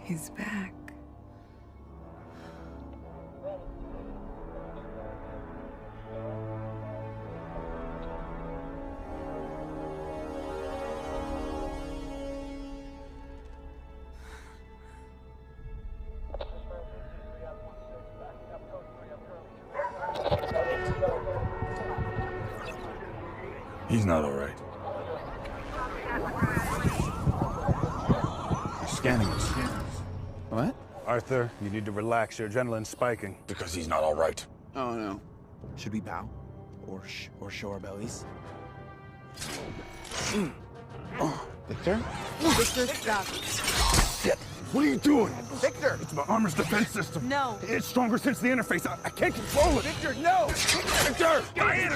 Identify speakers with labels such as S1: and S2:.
S1: He's back.
S2: He's not all right. Scanning his scans.
S3: What?
S4: Arthur, you need to relax. Your adrenaline's spiking.
S2: Because he's not all right.
S3: Oh, no. Should we bow? Or show our bellies? Oh, Victor?
S5: Victor, stop.
S2: Shit! What are you doing?
S3: Victor!
S2: It's my armor's defense system.
S5: No.
S2: It's stronger since the interface. I can't control it.
S3: Victor, no!
S2: Victor! Diana!